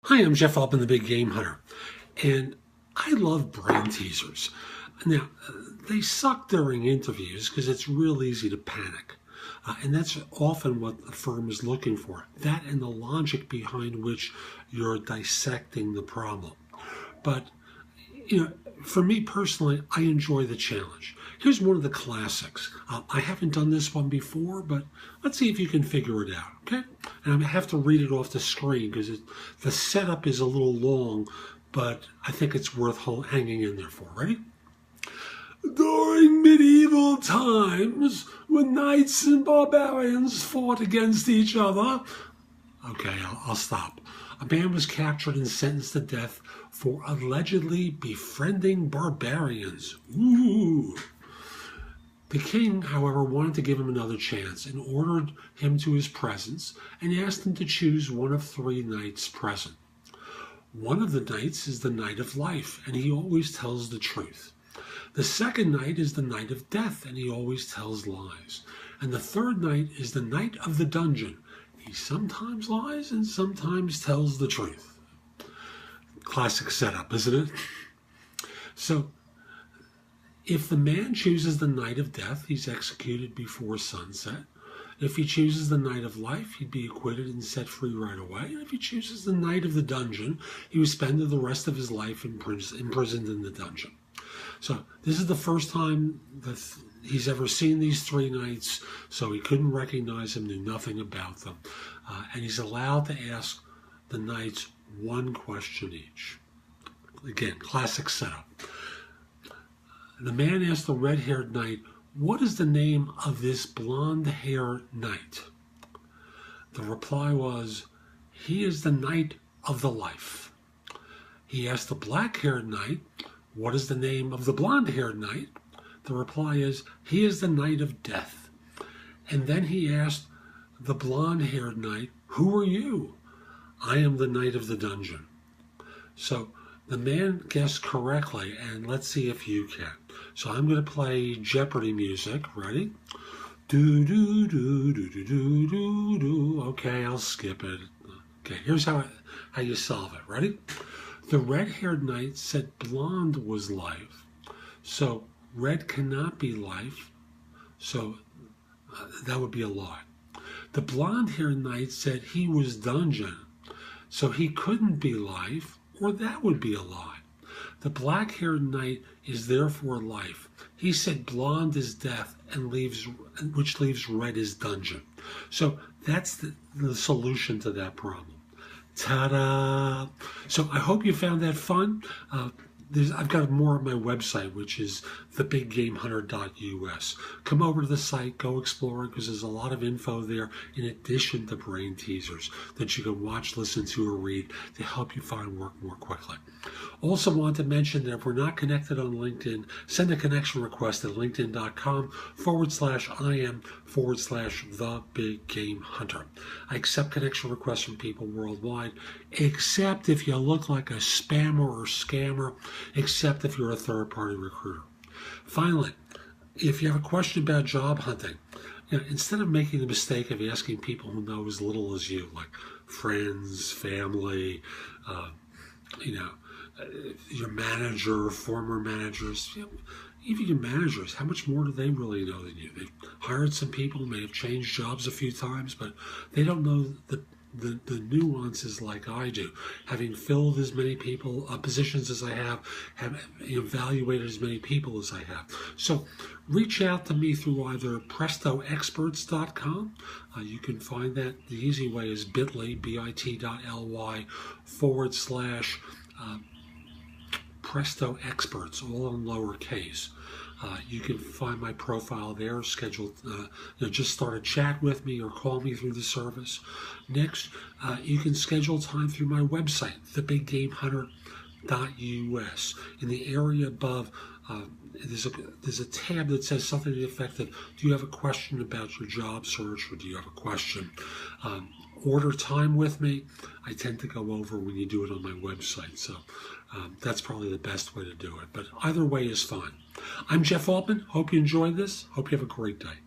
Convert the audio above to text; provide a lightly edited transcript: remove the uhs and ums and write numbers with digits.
Hi, I'm Jeff Altman, the Big Game Hunter, and I love brain teasers. Now, they suck during interviews because it's real easy to panic, and that's often what the firm is looking for, that and the logic behind which you're dissecting the problem. But, for me personally, I enjoy the challenge. Here's one of the classics. I haven't done this one before, but let's see if you can figure it out, okay? And I have to read it off the screen because the setup is a little long, but I think it's worth hanging in there for. Ready? During medieval times, when knights and barbarians fought against each other, okay, I'll stop. A man was captured and sentenced to death for allegedly befriending barbarians. Ooh. The king, however, wanted to give him another chance and ordered him to his presence and asked him to choose one of three knights present. One of the knights is the knight of life, and he always tells the truth. The second knight is the knight of death, and he always tells lies. And the third knight is the knight of the dungeon. He sometimes lies and sometimes tells the truth. Classic setup, isn't it? So, if the man chooses the knight of death, he's executed before sunset. If he chooses the knight of life, he'd be acquitted and set free right away. And if he chooses the knight of the dungeon, he would spend the rest of his life imprisoned in the dungeon. So this is the first time that he's ever seen these three knights, so he couldn't recognize them, knew nothing about them. And he's allowed to ask the knights one question each. Again, classic setup. The man asked the red-haired knight, "What is the name of this blonde-haired knight?" The reply was, "He is the knight of the life." He asked the black-haired knight, "What is the name of the blonde-haired knight?" The reply is, "He is the knight of death." And then he asked the blonde-haired knight, "Who are you?" "I am the knight of the dungeon." So the man guessed correctly, and let's see if you can. So I'm going to play Jeopardy music. Ready? Do do do do do do do do. Okay, I'll skip it. Okay, here's how you solve it. Ready? The red-haired knight said blonde was life, so red cannot be life, so that would be a lie. The blonde-haired knight said he was dungeon, so he couldn't be life, or that would be a lie. The black-haired knight is therefore life. He said blonde is death, which leaves red as dungeon. So that's the solution to that problem. Ta-da! So I hope you found that fun. I've got more on my website, which is thebiggamehunter.us. Come over to the site, go explore it, because there's a lot of info there in addition to brain teasers that you can watch, listen to, or read to help you find work more quickly. Also want to mention that if we're not connected on LinkedIn, send a connection request at linkedin.com/IM/TheBigGameHunter. I accept connection requests from people worldwide, except if you look like a spammer or scammer, except if you're a third-party recruiter. Finally, if you have a question about job hunting, instead of making the mistake of asking people who know as little as you, like friends, family, your manager, former managers, even your managers, how much more do they really know than you? They've hired some people, may have changed jobs a few times, but they don't know the nuances like I do. Having filled as many positions as I have evaluated as many people as I have. So reach out to me through either prestoexperts.com. You can find that. The easy way is bit.ly/Presto Experts, all in lowercase. You can find my profile there, schedule, just start a chat with me or call me through the service. Next, you can schedule time through my website, thebiggamehunter.us. In the area above, there's a tab that says something to the effect of, do you have a question about your job search, or do you have a question? Order time with me. I tend to go over when you do it on my website, so that's probably the best way to do it. But either way is fine. I'm Jeff Altman. Hope you enjoyed this. Hope you have a great day.